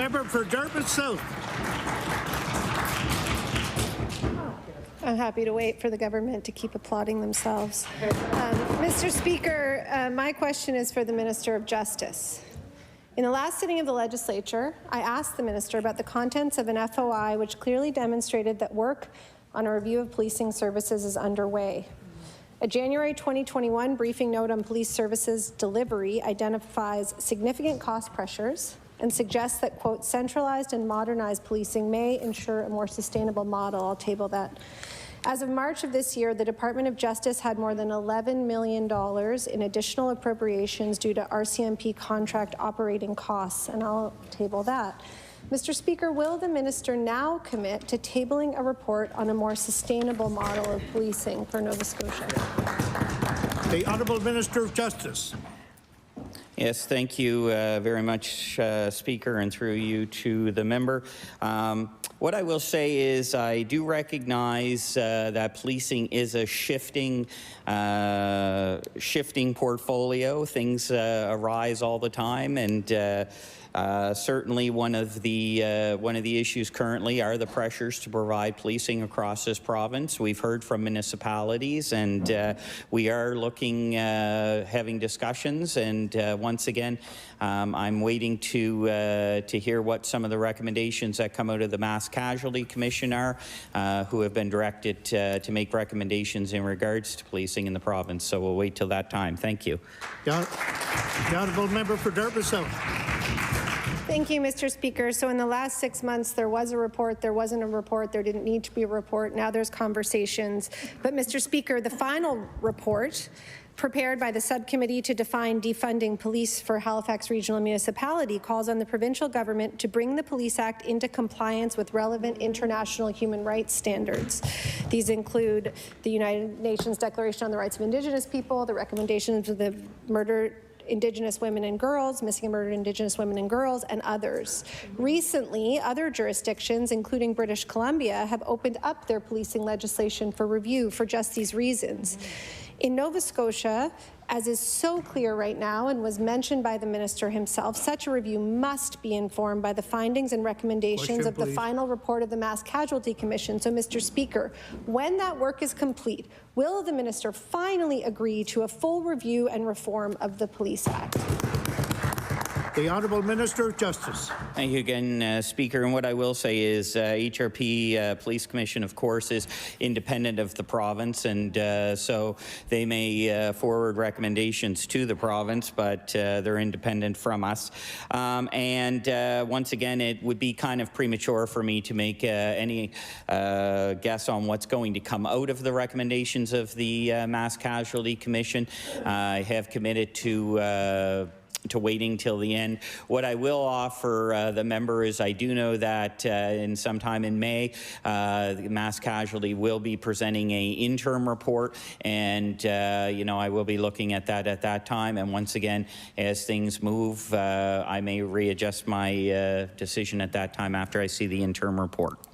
Member for Dartmouth South. I'm happy to wait for the government to keep applauding themselves. Mr. Speaker, my question is for the Minister of Justice. In the last sitting of the Legislature, I asked the Minister about the contents of an FOI which clearly demonstrated that work on a review of policing services is underway. A January 2021 briefing note on police services delivery identifies significant cost pressures and suggests that, quote, centralized and modernized policing may ensure a more sustainable model. I'll table that. As of March of this year, the Department of Justice had more than $11 million in additional appropriations due to RCMP contract operating costs, and I'll table that. Mr. Speaker, will the minister now commit to tabling a report on a more sustainable model of policing for Nova Scotia? The Honourable Minister of Justice. Yes, thank you very much, Speaker, and through you to the member. What I will say is I do recognize that policing is a shifting portfolio. Things arise all the time, and certainly one of the issues currently are the pressures to provide policing across this province. We've heard from municipalities, and we are looking, having discussions, and once again, I'm waiting to hear what some of the recommendations that come out of the Mass Casualty Commission are, who have been directed to make recommendations in regards to policing in the province. So we'll wait till that time. Thank you. The Honourable Member for Dartmouth South. Thank you, Mr. Speaker. So in the last 6 months, there was a report, there wasn't a report, there didn't need to be a report. Now there's conversations. But Mr. Speaker, the final report prepared by the subcommittee to define defunding police for Halifax Regional Municipality calls on the provincial government to bring the Police Act into compliance with relevant international human rights standards. These include the United Nations Declaration on the Rights of Indigenous People, the recommendations of the Murdered Indigenous Women and Girls, Missing and Murdered Indigenous Women and Girls, and others. Recently, other jurisdictions, including British Columbia, have opened up their policing legislation for review for just these reasons. In Nova Scotia, as is so clear right now and was mentioned by the minister himself, such a review must be informed by the findings and recommendations of the final report of the Mass Casualty Commission. So, Mr. Speaker, when that work is complete, will the minister finally agree to a full review and reform of the Police Act? The Honourable Minister of Justice. Thank you again, Speaker. And what I will say is HRP Police Commission, of course, is independent of the province, and so they may forward recommendations to the province, but they're independent from us. Once again, it would be kind of premature for me to make any guess on what's going to come out of the recommendations of the Mass Casualty Commission. I have committed to waiting till the end. What I will offer the member is I do know that in sometime in May, the Mass Casualty will be presenting an interim report, and you know, I will be looking at that time. And once again, as things move, I may readjust my decision at that time after I see the interim report.